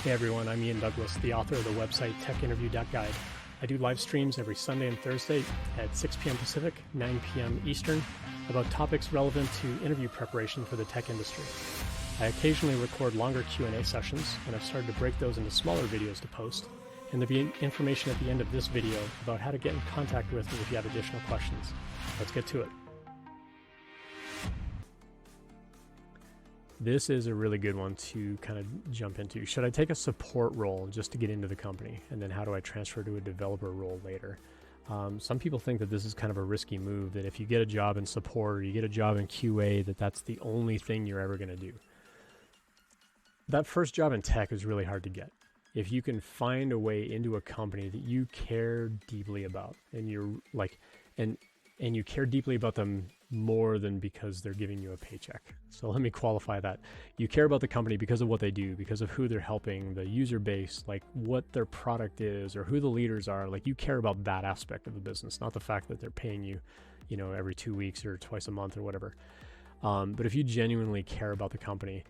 Hey everyone, I'm Ian Douglas, the author of the website techinterview.guide. I do live streams every Sunday and Thursday at 6 p.m. Pacific, 9 p.m. Eastern about topics relevant to interview preparation for the tech industry. I occasionally record longer Q&A sessions, and I've started to break those into smaller videos to post. And there'll be information at the end of this video about how to get in contact with me if you have additional questions. Let's get to it. This is a really good one to kind of jump into. Should I take a support role just to get into the company? And then how do I transfer to a developer role later? Some people think that this is kind of a risky move, that if you get a job in support or you get a job in QA, that's the only thing you're ever going to do. That first job in tech is really hard to get. If you can find a way into a company that you care deeply about, and you're like, and you care deeply about them more than because they're giving you a paycheck. So let me qualify that. You care about the company because of what they do, because of who they're helping, the user base, like what their product is or who the leaders are. Like you care about that aspect of the business, not the fact that they're paying you, every 2 weeks or twice a month or whatever. But if you genuinely care about the company,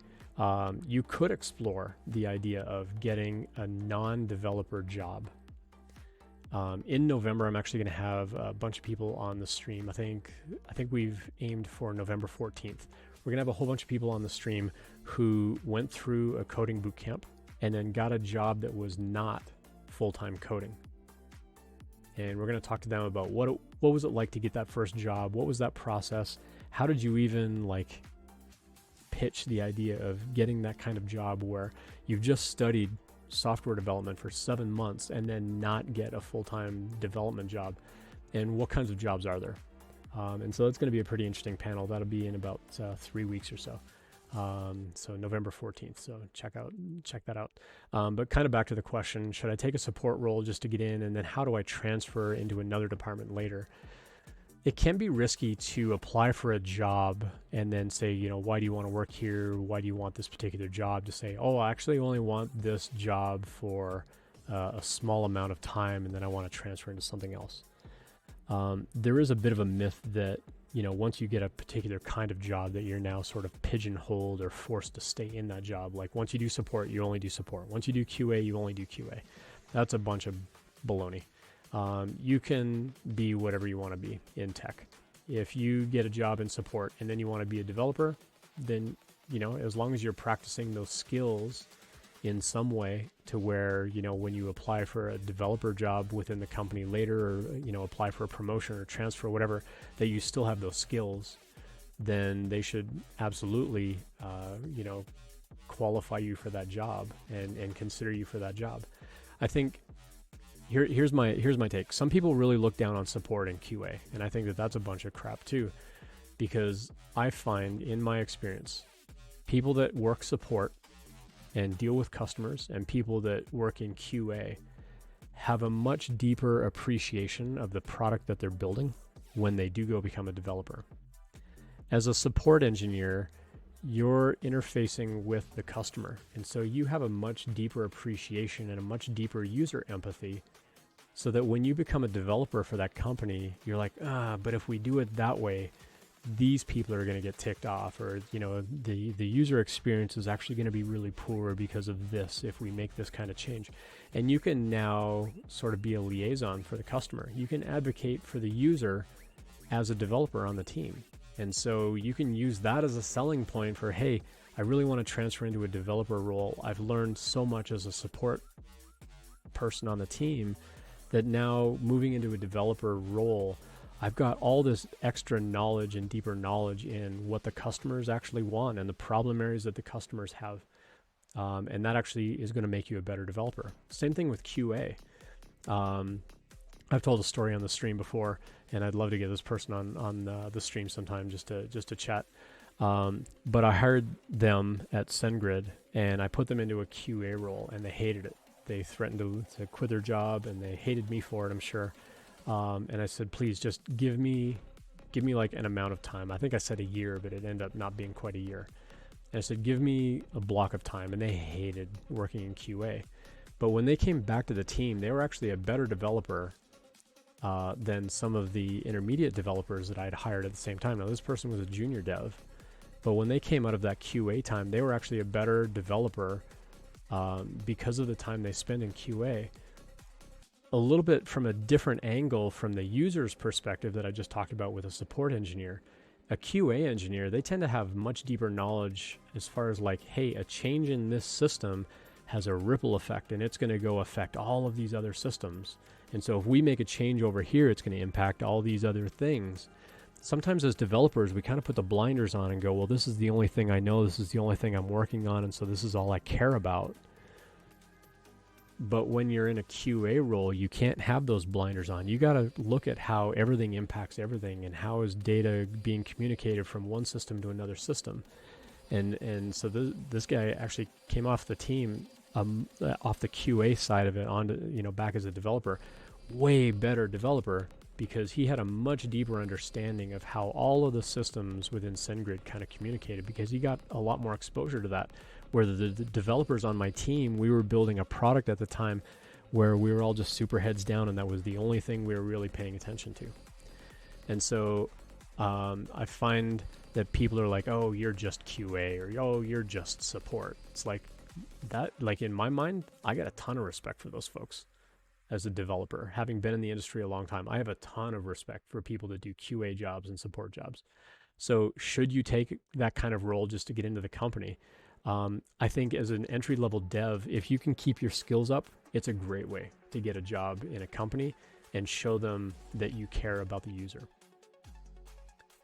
you could explore the idea of getting a non-developer job. In November, I'm actually going to have a bunch of people on the stream. I think we've aimed for November 14th. We're going to have a whole bunch of people on the stream who went through a coding boot camp and then got a job that was not full-time coding. And we're going to talk to them about what was it like to get that first job? What was that process? How did you even pitch the idea of getting that kind of job where you've just studied software development for 7 months and then not get a full-time development job, and what kinds of jobs are there? And so it's going to be a pretty interesting panel. That'll be in about 3 weeks or so. So November 14th. So check that out. But kind of back to the question, should I take a support role just to get in, and then how do I transfer into another department later? It can be risky to apply for a job and then say, why do you want to work here? Why do you want this particular job? To say, I actually only want this job for a small amount of time, and then I want to transfer into something else. There is a bit of a myth that, once you get a particular kind of job, that you're now sort of pigeonholed or forced to stay in that job. Like once you do support, you only do support. Once you do QA, you only do QA. That's a bunch of baloney. You can be whatever you want to be in tech. If you get a job in support and then you want to be a developer, then, as long as you're practicing those skills in some way to where, when you apply for a developer job within the company later, or, apply for a promotion or transfer or whatever, that you still have those skills, then they should absolutely, qualify you for that job and consider you for that job. I think Here's my take. Some people really look down on support and QA, and I think that that's a bunch of crap too, because I find in my experience, people that work support and deal with customers and people that work in QA have a much deeper appreciation of the product that they're building when they do go become a developer. As a support engineer, you're interfacing with the customer, and so you have a much deeper appreciation and a much deeper user empathy, so that when you become a developer for that company, you're like, but if we do it that way, these people are going to get ticked off, or the user experience is actually going to be really poor because of this if we make this kind of change. And you can now sort of be a liaison for the customer. You can advocate for the user as a developer on the team. And so you can use that as a selling point for, hey, I really want to transfer into a developer role. I've learned so much as a support person on the team that now moving into a developer role, I've got all this extra knowledge and deeper knowledge in what the customers actually want and the problem areas that the customers have. And that actually is going to make you a better developer. Same thing with QA. I've told a story on the stream before, and I'd love to get this person on the stream sometime just to chat. But I hired them at SendGrid, and I put them into a QA role, and they hated it. They threatened to quit their job, and they hated me for it, I'm sure. And I said, please just give me like an amount of time. I think I said a year, but it ended up not being quite a year. And I said, give me a block of time, and they hated working in QA. But when they came back to the team, they were actually a better developer than some of the intermediate developers that I'd hired at the same time. Now, this person was a junior dev, but when they came out of that QA time, they were actually a better developer because of the time they spend in QA, a little bit from a different angle from the user's perspective that I just talked about with a support engineer. A QA engineer, they tend to have much deeper knowledge as far as like, hey, a change in this system has a ripple effect and it's going to go affect all of these other systems. And so if we make a change over here, it's going to impact all these other things. Sometimes as developers, we kind of put the blinders on and go, well, this is the only thing I know. This is the only thing I'm working on. And so this is all I care about. But when you're in a QA role, you can't have those blinders on. You got to look at how everything impacts everything and how is data being communicated from one system to another system. And so this guy actually came off the team, off the QA side of it, onto, back as a developer, way better developer, because he had a much deeper understanding of how all of the systems within SendGrid kind of communicated, because he got a lot more exposure to that. Where the developers on my team, we were building a product at the time where we were all just super heads down, and that was the only thing we were really paying attention to. And so I find that people are like, oh, you're just QA, or oh, you're just support. It's like that, like in my mind, I got a ton of respect for those folks as a developer. Having been in the industry a long time, I have a ton of respect for people that do QA jobs and support jobs. So should you take that kind of role just to get into the company? I think as an entry-level dev, if you can keep your skills up, it's a great way to get a job in a company and show them that you care about the user.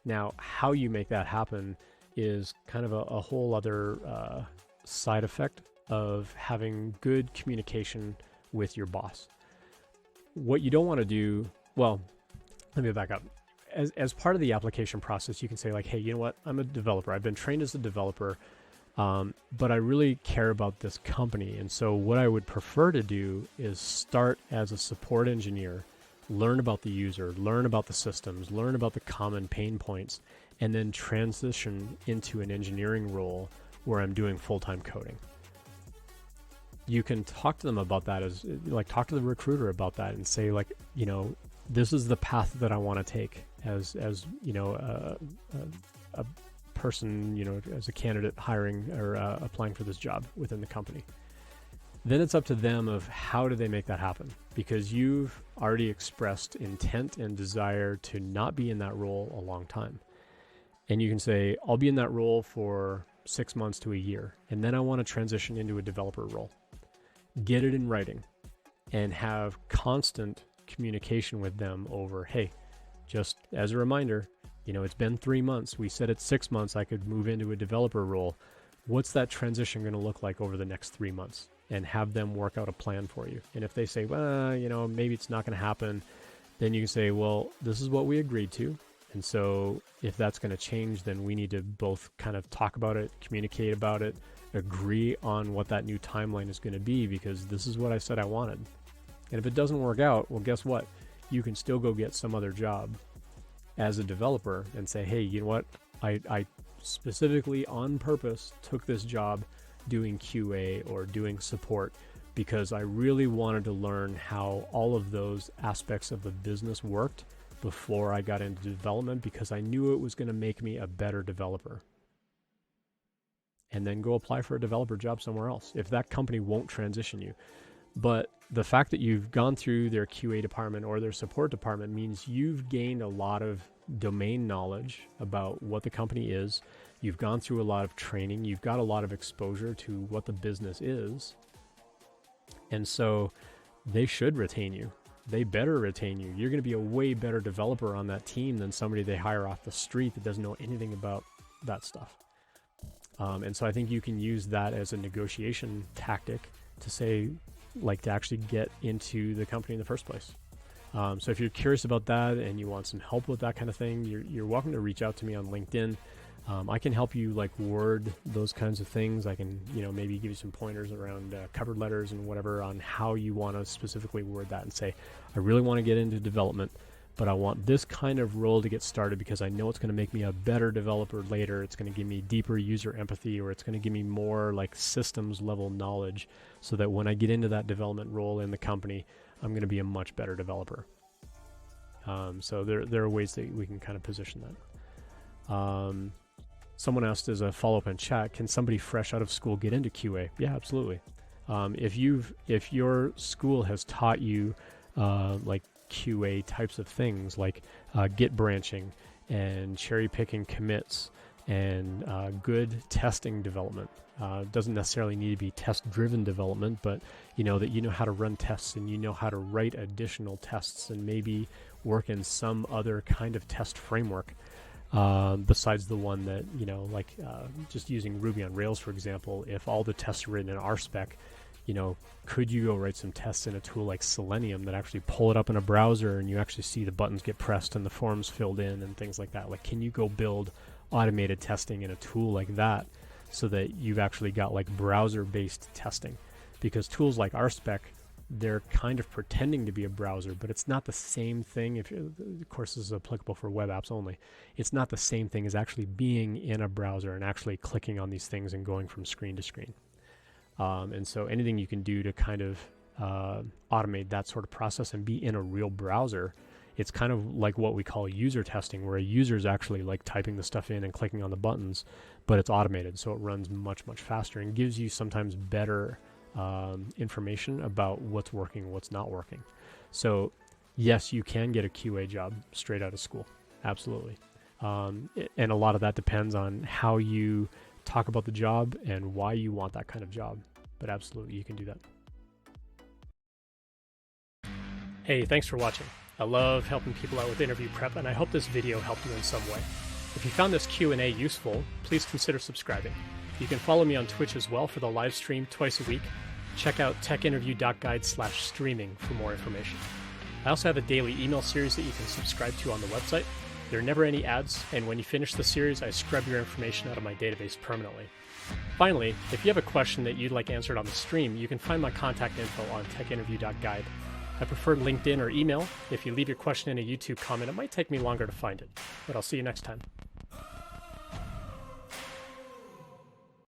Now, how you make that happen is kind of a whole other side effect of having good communication with your boss. What you don't want to do, well, let me back up. As part of the application process, you can say like, hey, you know what? I'm a developer. I've been trained as a developer. But I really care about this company. And so what I would prefer to do is start as a support engineer, learn about the user, learn about the systems, learn about the common pain points, and then transition into an engineering role where I'm doing full-time coding. You can talk to them about that, as like talk to the recruiter about that and say like, this is the path that I want to take as a person, as a candidate hiring or applying for this job within the company. Then it's up to them of how do they make that happen, because you've already expressed intent and desire to not be in that role a long time. And you can say, I'll be in that role for 6 months to a year, and then I want to transition into a developer role. Get it in writing and have constant communication with them over, hey, just as a reminder, it's been 3 months. We said it's 6 months I could move into a developer role. What's that transition going to look like over the next 3 months? And have them work out a plan for you. And if they say, well, maybe it's not going to happen, then you can say, well, this is what we agreed to. And so if that's going to change, then we need to both kind of talk about it, communicate about it, agree on what that new timeline is going to be, because this is what I said I wanted. And if it doesn't work out, well, guess what? You can still go get some other job as a developer and say, hey, you know what? I specifically on purpose took this job doing QA or doing support because I really wanted to learn how all of those aspects of the business worked before I got into development, because I knew it was going to make me a better developer. And then go apply for a developer job somewhere else if that company won't transition you. But the fact that you've gone through their QA department or their support department means you've gained a lot of domain knowledge about what the company is. You've gone through a lot of training. You've got a lot of exposure to what the business is. And so they should retain you. They better retain you. You're going to be a way better developer on that team than somebody they hire off the street that doesn't know anything about that stuff. And so I think you can use that as a negotiation tactic to say, like, to actually get into the company in the first place. So if you're curious about that and you want some help with that kind of thing, you're welcome to reach out to me on LinkedIn. I can help you like word those kinds of things. I can, maybe give you some pointers around cover letters and whatever on how you want to specifically word that and say, I really want to get into development, but I want this kind of role to get started because I know it's going to make me a better developer later. It's going to give me deeper user empathy, or it's going to give me more like systems level knowledge so that when I get into that development role in the company, I'm going to be a much better developer. So there are ways that we can kind of position that. Someone asked as a follow-up in chat, can somebody fresh out of school get into QA? Yeah, absolutely. If your school has taught you like QA types of things like Git branching and cherry picking commits and good testing development. Doesn't necessarily need to be test-driven development, but that you know how to run tests and you know how to write additional tests and maybe work in some other kind of test framework besides the one that, just using Ruby on Rails, for example. If all the tests are written in RSpec, could you go write some tests in a tool like Selenium that actually pull it up in a browser and you actually see the buttons get pressed and the forms filled in and things like that? Like, can you go build automated testing in a tool like that so that you've actually got like browser-based testing? Because tools like RSpec, they're kind of pretending to be a browser, but it's not the same thing. Of course, this is applicable for web apps only. It's not the same thing as actually being in a browser and actually clicking on these things and going from screen to screen. And so anything you can do to kind of automate that sort of process and be in a real browser, it's kind of like what we call user testing, where a user is actually like typing the stuff in and clicking on the buttons, but it's automated, so it runs much, much faster and gives you sometimes better information about what's working, what's not working. So yes, you can get a QA job straight out of school, absolutely. And a lot of that depends on how you talk about the job and why you want that kind of job, but absolutely you can do that. Hey, thanks for watching. I love helping people out with interview prep, and I hope this video helped you in some way. If you found this Q&A useful, please consider subscribing. You can follow me on Twitch as well for the live stream twice a week. Check out techinterview.guide/streaming for more information. I also have a daily email series that you can subscribe to on the website. There are never any ads, and when you finish the series, I scrub your information out of my database permanently. Finally, if you have a question that you'd like answered on the stream, you can find my contact info on techinterview.guide. I prefer LinkedIn or email. If you leave your question in a YouTube comment, it might take me longer to find it, but I'll see you next time.